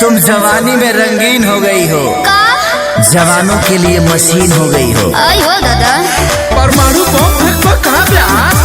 तुम जवानी में रंगीन हो गई हो का? जवानों के लिए मशीन हो गई हो। आई हो दादा। परमाणु बम फेंकबा कहाँ प्यास?